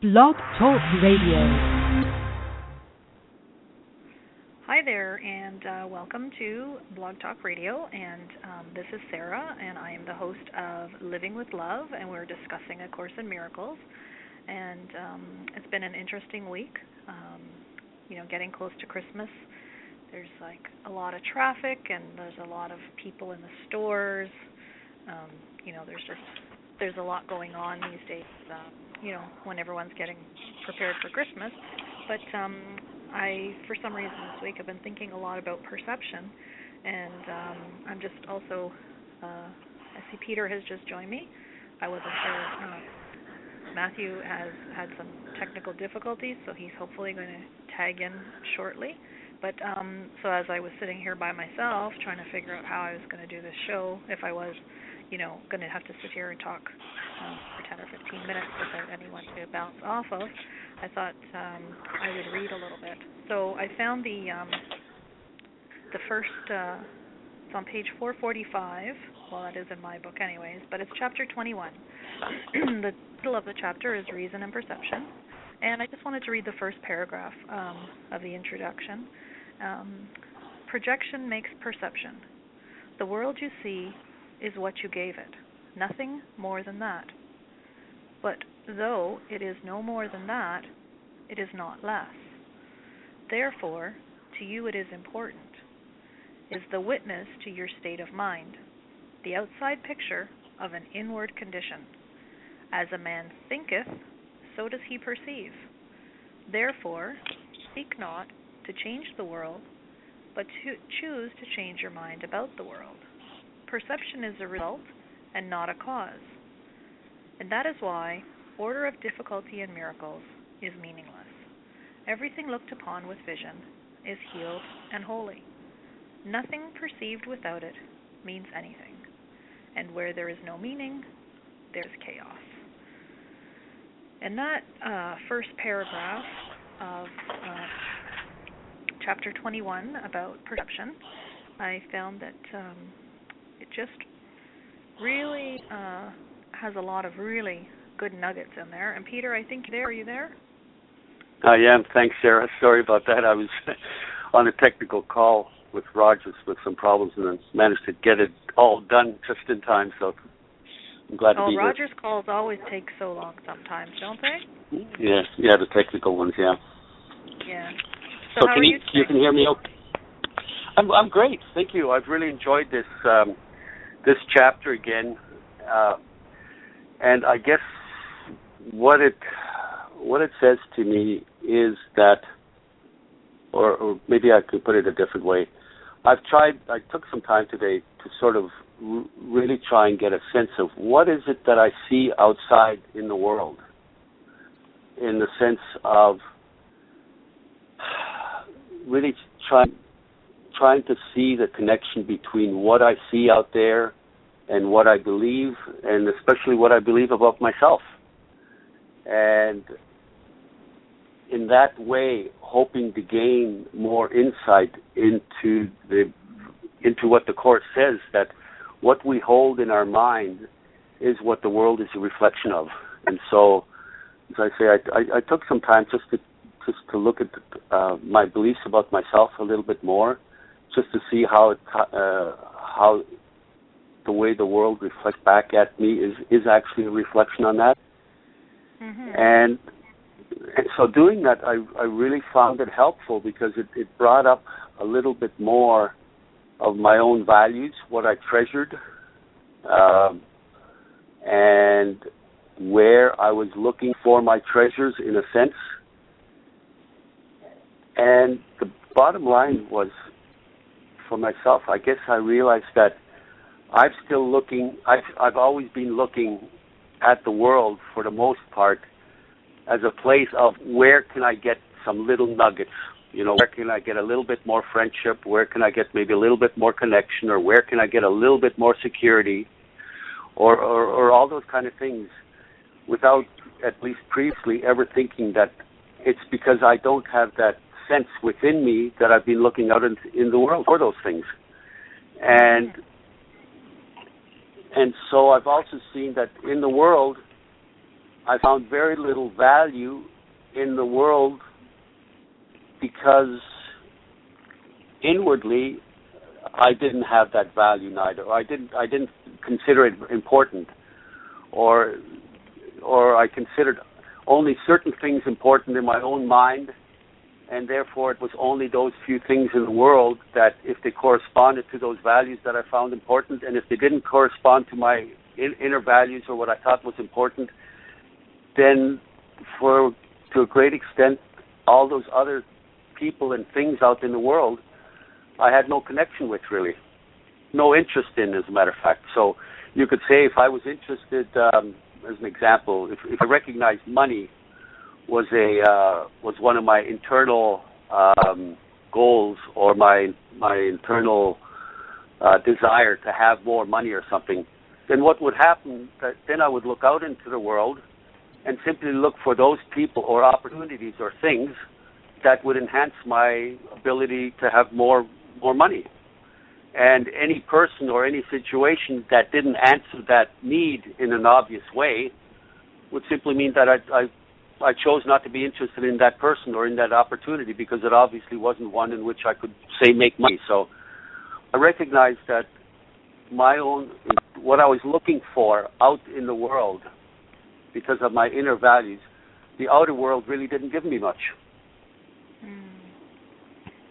Blog Talk Radio. Hi there, and welcome to Blog Talk Radio, and this is Sarah, and I am the host of Living with Love, and we're discussing A Course in Miracles, and it's been an interesting week, getting close to Christmas. There's like a lot of traffic, and there's a lot of people in the stores. There's a lot going on these days, when everyone's getting prepared for Christmas. But I, for some reason this week, have been thinking a lot about perception, and I'm just also, I see Peter has just joined me. I wasn't sure. Matthew has had some technical difficulties, so he's hopefully going to tag in shortly. But so as I was sitting here by myself trying to figure out how I was going to do this show, if I was going to have to sit here and talk for 10 or 15 minutes without anyone to bounce off of, I thought I would read a little bit. So I found the first, it's on page 445, well, that is in my book anyways, but it's chapter 21. The title of the chapter is Reason and Perception, and I just wanted to read the first paragraph of the introduction. Projection makes perception. The world you see is what you gave it, nothing more than that. But though it is no more than that, it is not less. Therefore, to you it is important. It is the witness to your state of mind, the outside picture of an inward condition. As a man thinketh, so does he perceive. Therefore, seek not to change the world, but to choose to change your mind about the world. Perception is a result and not a cause. And that is why order of difficulty in miracles is meaningless. Everything looked upon with vision is healed and holy. Nothing perceived without it means anything. And where there is no meaning, there is chaos. In that first paragraph of chapter 21 about perception, I found that it just really has a lot of really good nuggets in there. And Peter, I think are you there? I am. Thanks, Sarah. Sorry about that. I was on a technical call with Rogers with some problems and then managed to get it all done just in time, so I'm glad to be here. Rogers calls always take so long sometimes, don't they? Yeah, the technical ones, yeah. Yeah. So how can are you can hear me okay? I'm great, thank you. I've really enjoyed this chapter again, and I guess what it says to me is that, or maybe I could put it a different way. I took some time today to sort of really try and get a sense of what is it that I see outside in the world, in the sense of really trying to see the connection between what I see out there and what I believe, and especially what I believe about myself. And in that way, hoping to gain more insight into what the Course says, that what we hold in our mind is what the world is a reflection of. And so, as I say, I took some time just to look at my beliefs about myself a little bit more, just to see how the way the world reflects back at me is actually a reflection on that. Mm-hmm. And so doing that, I really found it helpful because it brought up a little bit more of my own values, what I treasured, and where I was looking for my treasures, in a sense. And the bottom line was, for myself, I guess I realized that I've always been looking at the world, for the most part, as a place of where can I get some little nuggets, where can I get a little bit more friendship, where can I get maybe a little bit more connection, or where can I get a little bit more security, or all those kind of things, without, at least previously, ever thinking that it's because I don't have that sense within me that I've been looking out in the world for those things. And so I've also seen that in the world, I found very little value in the world because inwardly I didn't have that value neither. I didn't consider it important, or I considered only certain things important in my own mind, and therefore it was only those few things in the world that, if they corresponded to those values, that I found important, and if they didn't correspond to my inner values or what I thought was important, then to a great extent, all those other people and things out in the world I had no connection with, really. No interest in, as a matter of fact. So you could say, if I was interested, as an example, if I recognized money was one of my internal goals, or my internal desire to have more money or something, then what would happen, then I would look out into the world and simply look for those people or opportunities or things that would enhance my ability to have more money. And any person or any situation that didn't answer that need in an obvious way would simply mean that I chose not to be interested in that person or in that opportunity, because it obviously wasn't one in which I could, say, make money. So I recognized that what I was looking for out in the world, because of my inner values, the outer world really didn't give me much.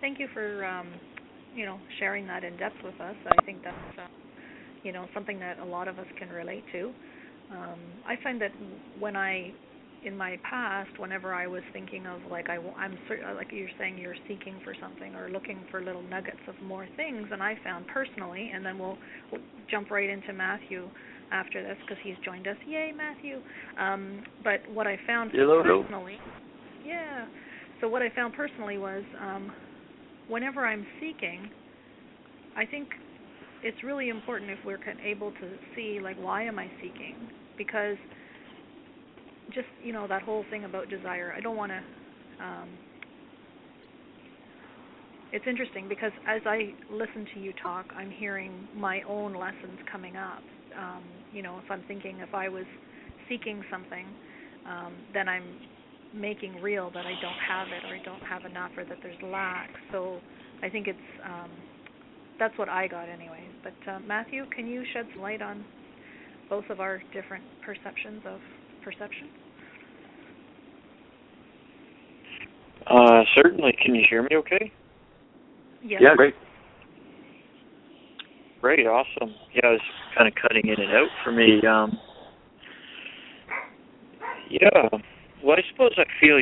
Thank you for sharing that in depth with us. I think that's something that a lot of us can relate to. I find that in my past, whenever I was thinking of like you're saying, you're seeking for something or looking for little nuggets of more things, and I found personally, and then we'll jump right into Matthew after this because he's joined us. Yay, Matthew! But what I found personally, So what I found personally was, whenever I'm seeking, I think it's really important if we're able to see, like, why am I seeking? Because just, that whole thing about desire, I don't want to, it's interesting because as I listen to you talk, I'm hearing my own lessons coming up. If I'm thinking, if I was seeking something, then I'm making real that I don't have it, or I don't have enough, or that there's lack. So I think it's that's what I got anyways. But Matthew, can you shed some light on both of our different perceptions of perception? Certainly. Can you hear me okay? Yes. Yeah, great. Great, awesome. Yeah, it was kind of cutting in and out for me. Well, I suppose I feel,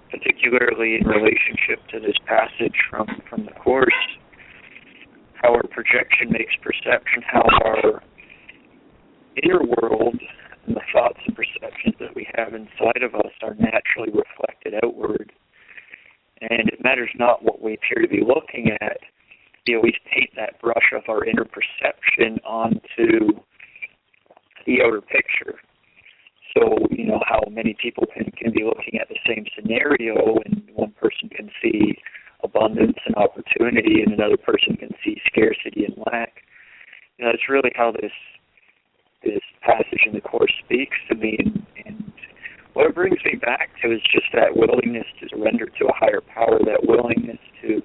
particularly in relationship to this passage from the Course, how our projection makes perception, how our inner world and the thoughts and perceptions that we have inside of us are naturally reflected outward. And it matters not what we appear to be looking at. We always paint that brush of our inner perception onto the outer picture. So, how many people can be looking at the same scenario, and one person can see abundance and opportunity, and another person can see scarcity and lack. That's really how this passage in the Course speaks to me. And what it brings me back to is just that willingness to surrender to a higher power, that willingness to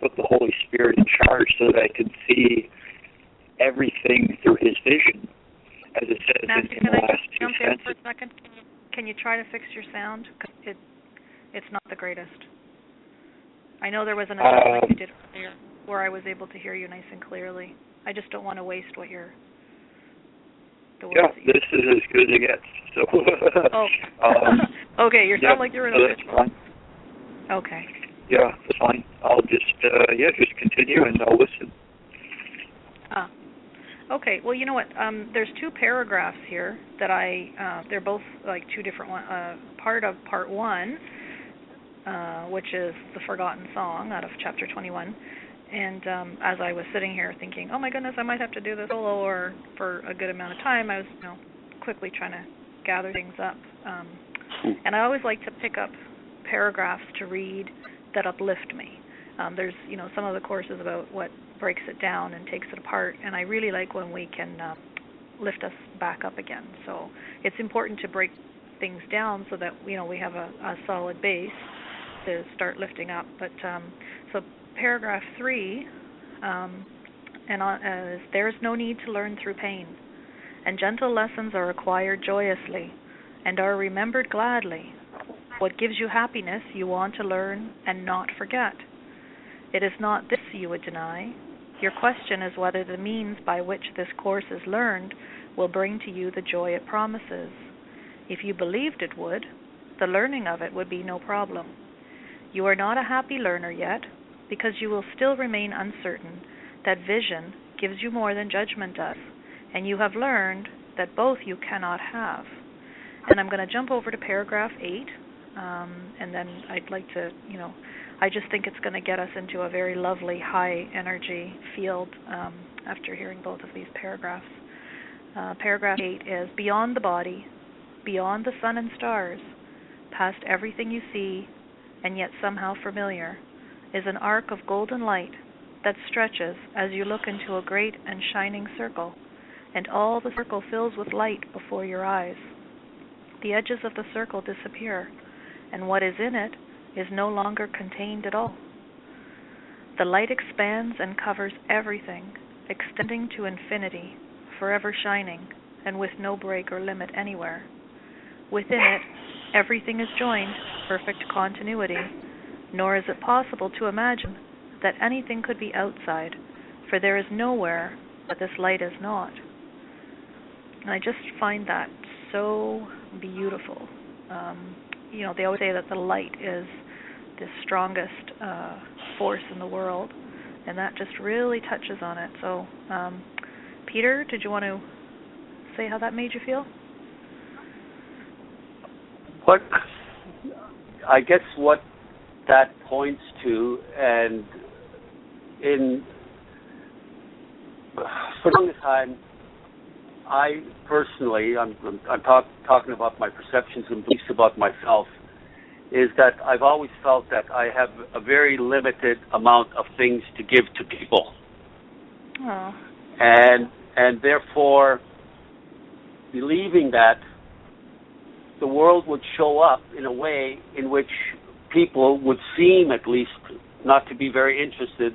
put the Holy Spirit in charge so that I can see everything through His vision. As it says Matthew, in the last two jump in sentences. for a second? Can you try to fix your sound? 'Cause it's not the greatest. I know there was an adjustment you did earlier where I was able to hear you nice and clearly. I just don't want to waste the words. Yeah, this is as good as it gets. So, okay, you sound like you're in a that's fine. Okay. Yeah, that's fine. I'll just continue and I'll listen. Okay, well, you know what? There's two paragraphs here that they're both like two different part of part 1, which is the Forgotten Song out of chapter 21. And as I was sitting here thinking, oh my goodness, I might have to do this solo or for a good amount of time, I was quickly trying to gather things up. And I always like to pick up paragraphs to read that uplift me. There's, some of the courses about what breaks it down and takes it apart, and I really like when we can lift us back up again. So it's important to break things down so that we have a solid base to start lifting up. But so paragraph 3, there is no need to learn through pain, and gentle lessons are acquired joyously and are remembered gladly. What gives you happiness you want to learn and not forget. It is not this you would deny. Your question is whether the means by which this course is learned will bring to you the joy it promises. If you believed it would, the learning of it would be no problem. You are not a happy learner yet, because you will still remain uncertain that vision gives you more than judgment does, and you have learned that both you cannot have. And I'm going to jump over to paragraph 8, and then I'd like to, I just think it's going to get us into a very lovely high energy field after hearing both of these paragraphs. Paragraph 8 is, beyond the body, beyond the sun and stars, past everything you see and yet somehow familiar, is an arc of golden light that stretches as you look into a great and shining circle, and all the circle fills with light before your eyes. The edges of the circle disappear, and what is in it is no longer contained at all. The light expands and covers everything, extending to infinity, forever shining, and with no break or limit anywhere. Within it, everything is joined, perfect continuity, nor is it possible to imagine that anything could be outside, for there is nowhere that this light is not. And I just find that so beautiful. They always say that the light is the strongest force in the world, and that just really touches on it. So, Peter, did you want to say how that made you feel? I guess what that points to, and for the longest time, I personally, I'm talking about my perceptions and beliefs about myself, is that I've always felt that I have a very limited amount of things to give to people. Oh. And therefore, believing that the world would show up in a way in which people would seem, at least, not to be very interested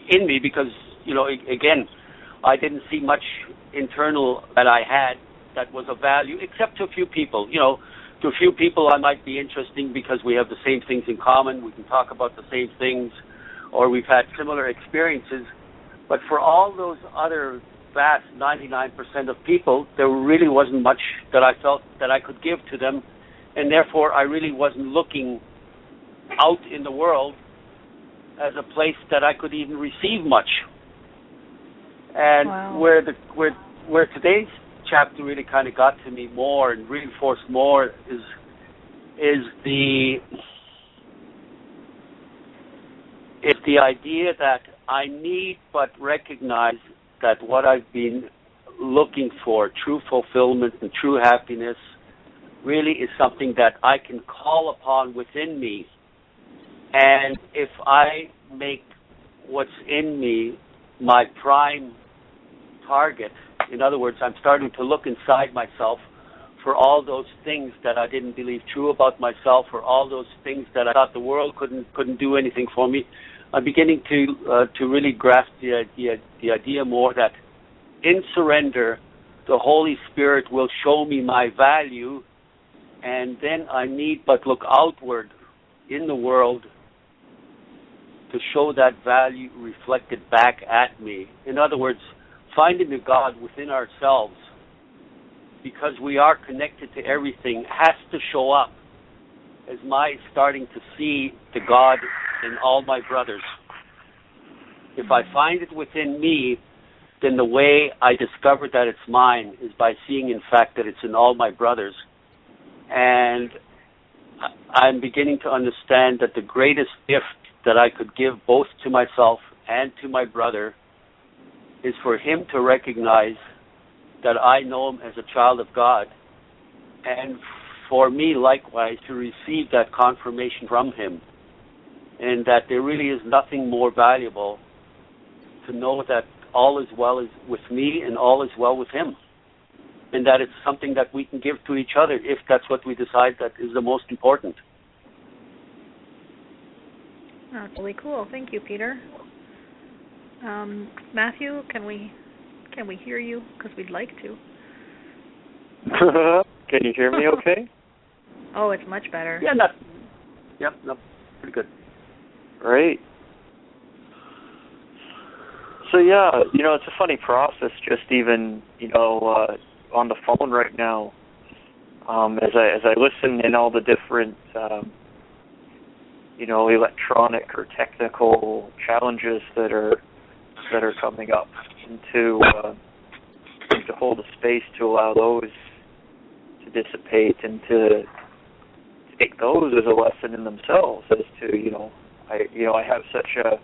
in me because, again, I didn't see much internal that I had that was of value, except to a few people. To a few people I might be interesting because we have the same things in common, we can talk about the same things, or we've had similar experiences. But for all those other vast 99% of people, there really wasn't much that I felt that I could give to them, and therefore I really wasn't looking out in the world as a place that I could even receive much. And wow. where today's chapter really kind of got to me more and reinforced more is the idea that I need but recognize that what I've been looking for, true fulfillment and true happiness, really is something that I can call upon within me. And if I make what's in me my prime target, in other words, I'm starting to look inside myself for all those things that I didn't believe true about myself, or all those things that I thought the world couldn't do anything for me. I'm beginning to really grasp the idea more that in surrender, the Holy Spirit will show me my value, and then I need but look outward in the world to show that value reflected back at me. In other words, finding the God within ourselves, because we are connected to everything, has to show up as my starting to see the God in all my brothers. If I find it within me, then the way I discover that it's mine is by seeing, in fact, that it's in all my brothers. And I'm beginning to understand that the greatest gift that I could give both to myself and to my brother is for him to recognize that I know him as a child of God, and for me, likewise, to receive that confirmation from him, and that there really is nothing more valuable to know that all is well with me and all is well with him. and that it's something that we can give to each other if that's what we decide that is the most important. That's really cool. Thank you, Peter. Matthew, can we hear you? Because we'd like to. Can you hear me okay? Oh, it's much better. Yeah, pretty good. Great. So yeah, it's a funny process. Just even on the phone right now, as I listen in all the different electronic or technical challenges that are coming up, and to hold a space to allow those to dissipate and to take those as a lesson in themselves, as to I have such a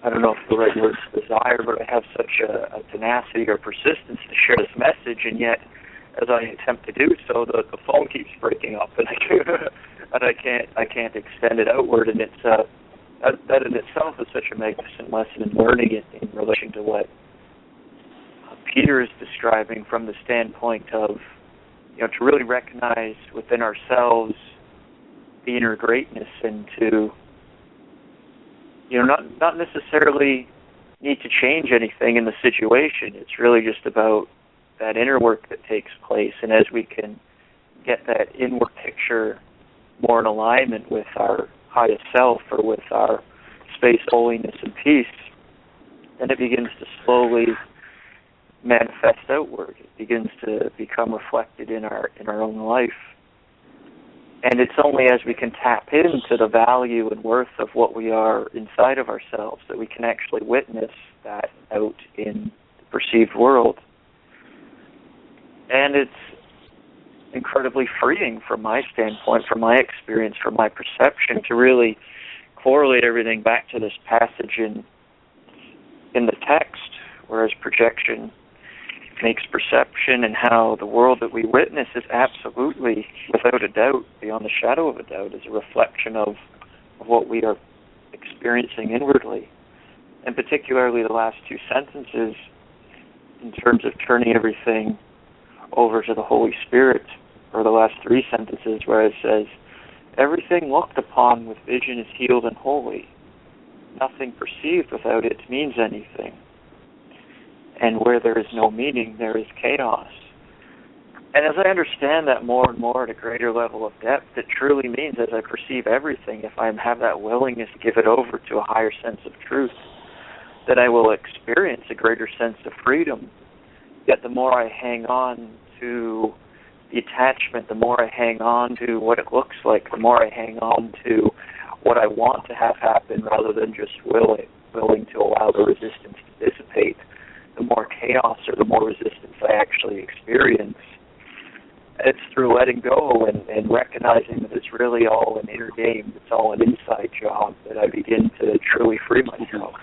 I don't know if the right word is desire, but I have such a tenacity or persistence to share this message, and yet as I attempt to do so, the phone keeps breaking up, and I can't extend it outward, and it's that in itself is such a magnificent lesson in learning it in relation to what Peter is describing from the standpoint of to really recognize within ourselves the inner greatness, and to not necessarily need to change anything in the situation. It's really just about that inner work that takes place, and as we can get that inward picture more in alignment with our highest self, or with our space, holiness, and peace, then it begins to slowly manifest outward. It begins to become reflected in our own life. And it's only as we can tap into the value and worth of what we are inside of ourselves that we can actually witness that out in the perceived world. And it's incredibly freeing from my standpoint, from my experience, from my perception, to really correlate everything back to this passage in the text, whereas projection makes perception, and how the world that we witness is absolutely, without a doubt, beyond the shadow of a doubt, is a reflection of what we are experiencing inwardly. And particularly the last two sentences, in terms of turning everything over to the Holy Spirit, or the last three sentences where it says, everything looked upon with vision is healed and holy. Nothing perceived without it means anything. And where there is no meaning, there is chaos. And as I understand that more and more at a greater level of depth, it truly means, as I perceive everything, if I have that willingness to give it over to a higher sense of truth, that I will experience a greater sense of freedom. Yet the more I hang on to the attachment, the more I hang on to what it looks like, the more I hang on to what I want to have happen, rather than just willing to allow the resistance to dissipate, the more chaos or the more resistance I actually experience. It's through letting go and recognizing that it's really all an inner game, it's all an inside job, that I begin to truly free myself.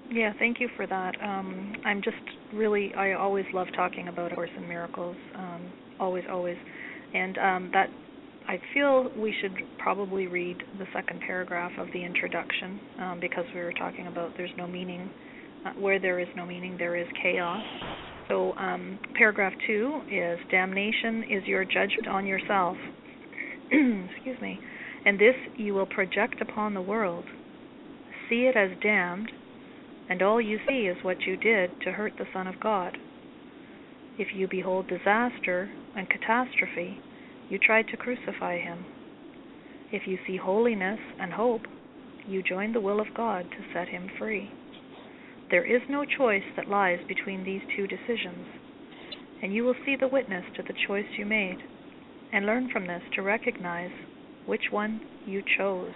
Yeah, thank you for that. I always love talking about A Course in Miracles, always. And that I feel we should probably read the second paragraph of the introduction, because we were talking about there's no meaning. Where there is no meaning, there is chaos. So paragraph 2 is, damnation is your judgment on yourself. Excuse me. And this you will project upon the world. See it as damned, and all you see is what you did to hurt the Son of God. If you behold disaster and catastrophe, you tried to crucify him. If you see holiness and hope, you join the will of God to set him free. There is no choice that lies between these two decisions, and you will see the witness to the choice you made, and learn from this to recognize which one you chose.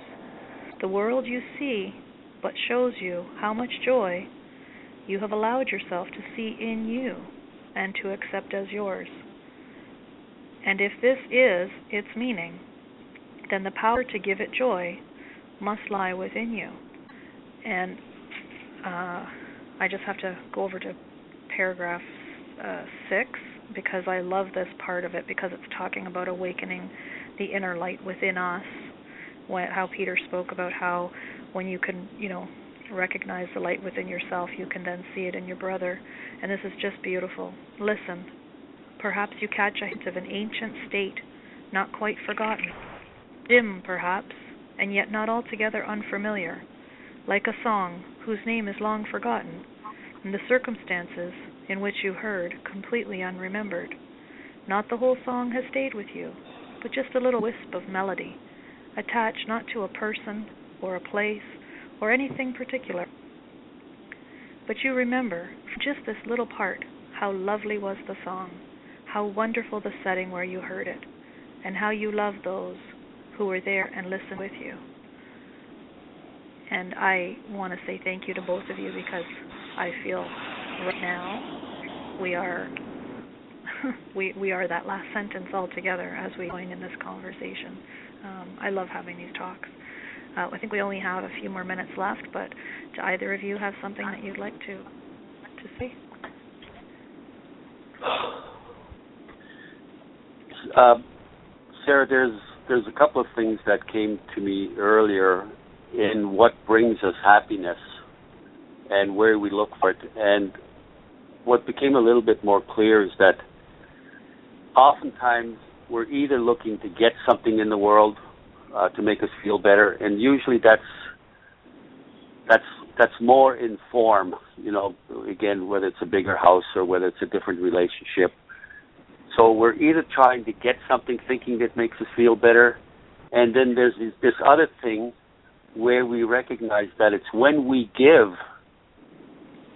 The world you see but shows you how much joy you have allowed yourself to see in you and to accept as yours. And if this is its meaning, then the power to give it joy must lie within you. And I just have to go over to paragraph 6, because I love this part of it, because it's talking about awakening the inner light within us, how Peter spoke about how when you can, recognize the light within yourself, you can then see it in your brother. And this is just beautiful. Listen. Perhaps you catch a hint of an ancient state, not quite forgotten. Dim, perhaps, and yet not altogether unfamiliar. Like a song whose name is long forgotten, and the circumstances in which you heard completely unremembered. Not the whole song has stayed with you, but just a little wisp of melody, attached not to a person or a place or anything particular. But you remember, for just this little part, how lovely was the song, how wonderful the setting where you heard it, and how you loved those who were there and listened with you. And I want to say thank you to both of you, because I feel right now we are we are that last sentence altogether as we join in this conversation. I love having these talks. I think we only have a few more minutes left, but do either of you have something that you'd like to say? Sarah, there's a couple of things that came to me earlier in what brings us happiness and where we look for it. And what became a little bit more clear is that oftentimes we're either looking to get something in the world to make us feel better, and usually that's more in form, again, whether it's a bigger house or whether it's a different relationship. So we're either trying to get something thinking that makes us feel better, and then there's this other thing where we recognize that it's when we give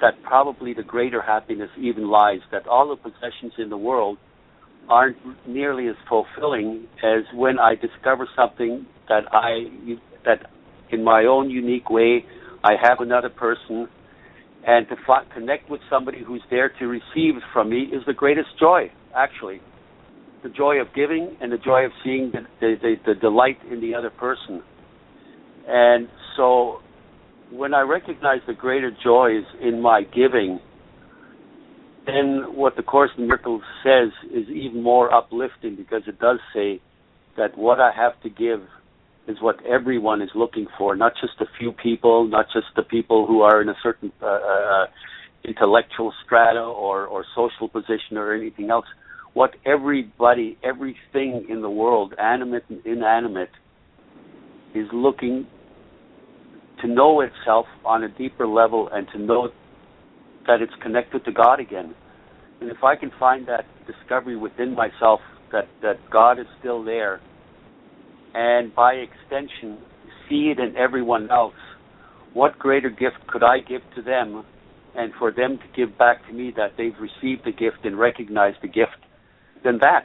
that probably the greater happiness even lies, that all the possessions in the world aren't nearly as fulfilling as when I discover something that in my own unique way I have another person, and to connect with somebody who's there to receive from me is the greatest joy, actually. The joy of giving and the joy of seeing the delight in the other person. And so when I recognize the greater joys in my giving, then what the Course in Miracles says is even more uplifting, because it does say that what I have to give is what everyone is looking for, not just a few people, not just the people who are in a certain intellectual strata or social position or anything else. What everybody, everything in the world, animate and inanimate, is looking to know itself on a deeper level and to know that it's connected to God again. And if I can find that discovery within myself that God is still there, and by extension see it in everyone else, what greater gift could I give to them, and for them to give back to me that they've received the gift and recognized the gift than that?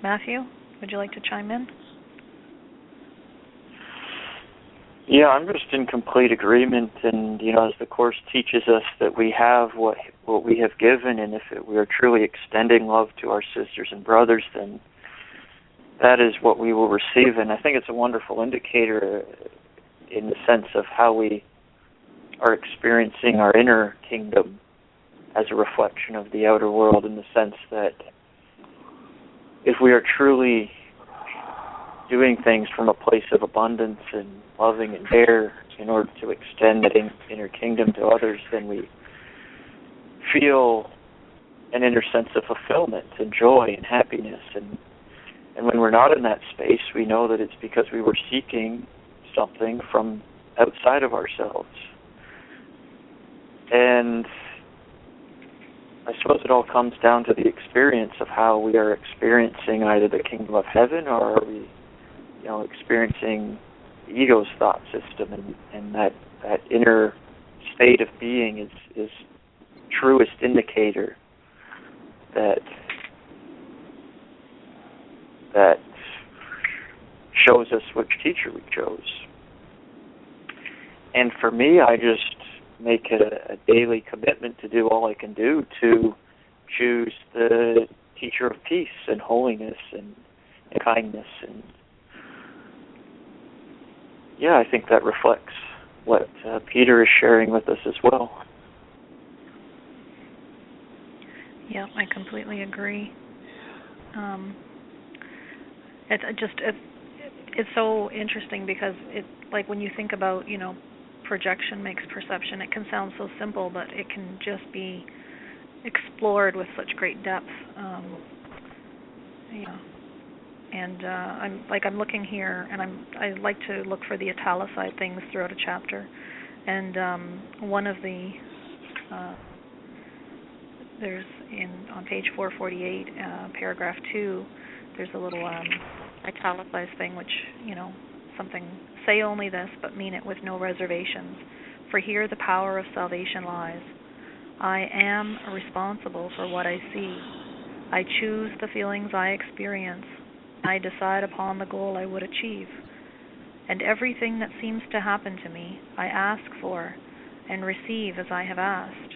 Matthew, would you like to chime in? Yeah, I'm just in complete agreement, and as the Course teaches us that we have what we have given, and if we are truly extending love to our sisters and brothers, then that is what we will receive. And I think it's a wonderful indicator in the sense of how we are experiencing our inner kingdom as a reflection of the outer world, in the sense that if we are truly doing things from a place of abundance and loving and care in order to extend that inner kingdom to others, then we feel an inner sense of fulfillment and joy and happiness. And when we're not in that space, we know that it's because we were seeking something from outside of ourselves. And I suppose it all comes down to the experience of how we are experiencing either the kingdom of heaven, or are we experiencing the ego's thought system, and that inner state of being is truest indicator that shows us which teacher we chose. And for me, I just make a daily commitment to do all I can do to choose the teacher of peace and holiness and kindness. And I think that reflects what Peter is sharing with us as well. Yeah, I completely agree. it's so interesting because it, like when you think about, projection makes perception, it can sound so simple, but it can just be explored with such great depth. And I'm looking here, and I like to look for the italicized things throughout a chapter. And one of the there's on page 448, paragraph 2, there's a little italicized thing, which, something, say only this, but mean it with no reservations. For here the power of salvation lies. I am responsible for what I see. I choose the feelings I experience. I decide upon the goal I would achieve. And everything that seems to happen to me, I ask for and receive as I have asked.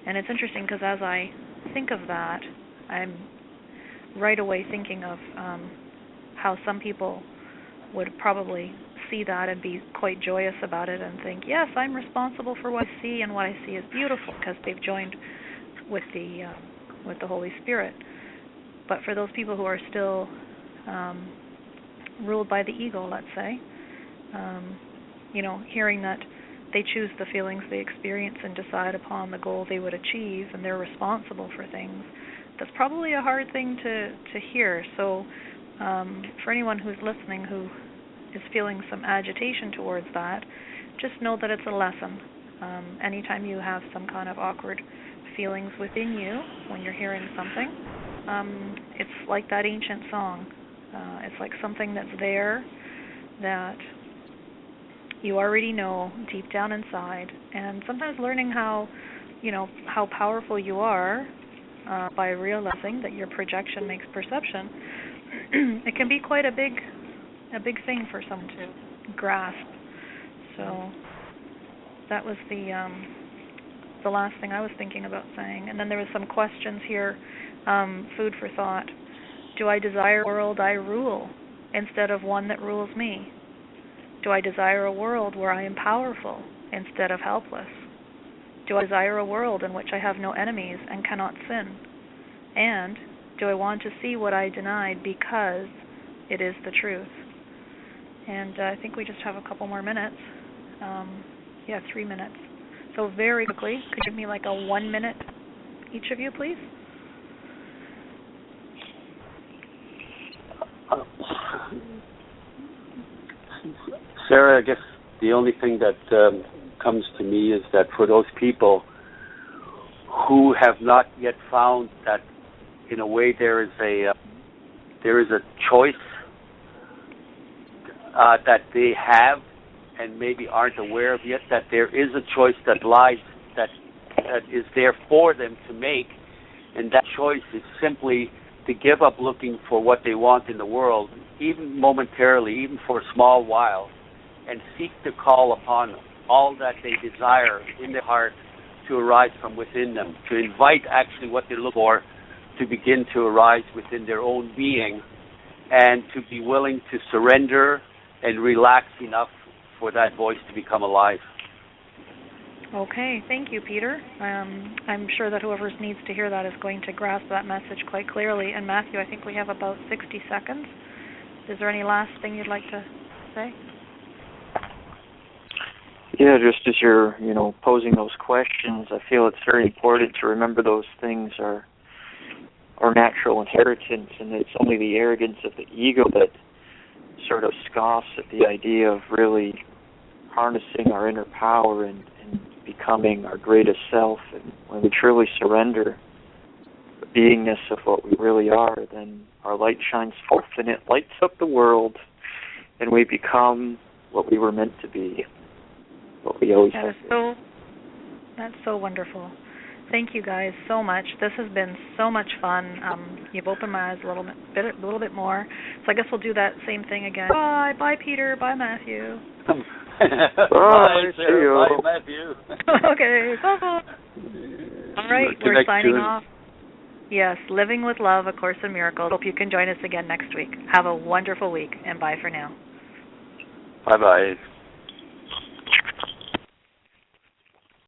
And it's interesting because as I think of that, I'm right away thinking of how some people would probably see that and be quite joyous about it and think, yes, I'm responsible for what I see, and what I see is beautiful because they've joined with the Holy Spirit. But for those people who are still ruled by the ego, let's say, hearing that they choose the feelings they experience and decide upon the goal they would achieve, and they're responsible for things, that's probably a hard thing to hear. So for anyone who's listening who is feeling some agitation towards that, just know that it's a lesson. Anytime you have some kind of awkward feelings within you when you're hearing something, it's like that ancient song. It's like something that's there that you already know deep down inside. And sometimes learning how powerful you are by realizing that your projection makes perception, it can be quite a big thing for someone to grasp. So that was the last thing I was thinking about saying. And then there was some questions here, food for thought. Do I desire a world I rule instead of one that rules me? Do I desire a world where I am powerful instead of helpless? Do I desire a world in which I have no enemies and cannot sin? And do I want to see what I denied because it is the truth? And I think we just have a couple more minutes. 3 minutes. So very quickly, could you give me like a 1 minute, each of you, please? Sarah, I guess the only thing that comes to me is that for those people who have not yet found that, in a way, there is a choice that they have and maybe aren't aware of yet, that there is a choice that lies, that is there for them to make, and that choice is simply to give up looking for what they want in the world, even momentarily, even for a small while, and seek to call upon all that they desire in their heart to arise from within them, to invite actually what they look for to begin to arise within their own being, and to be willing to surrender and relax enough for that voice to become alive. Okay, thank you, Peter. I'm sure that whoever needs to hear that is going to grasp that message quite clearly. And Matthew, I think we have about 60 seconds. Is there any last thing you'd like to say? Yeah, just as you're, posing those questions, I feel it's very important to remember those things are our natural inheritance, and it's only the arrogance of the ego that sort of scoffs at the idea of really harnessing our inner power and becoming our greatest self. And when we truly surrender the beingness of what we really are, then our light shines forth and it lights up the world, and we become what we were meant to be, what we always have been. That's so wonderful. Thank you guys so much. This has been so much fun. You've opened my eyes a little bit more. So I guess we'll do that same thing again. Bye, Peter. Bye, Matthew. Bye, Sarah. Bye, Matthew. Okay. Bye. All right, we're signing off. Yes, Living with Love, A Course in Miracles. Hope you can join us again next week. Have a wonderful week, and bye for now. Bye-bye.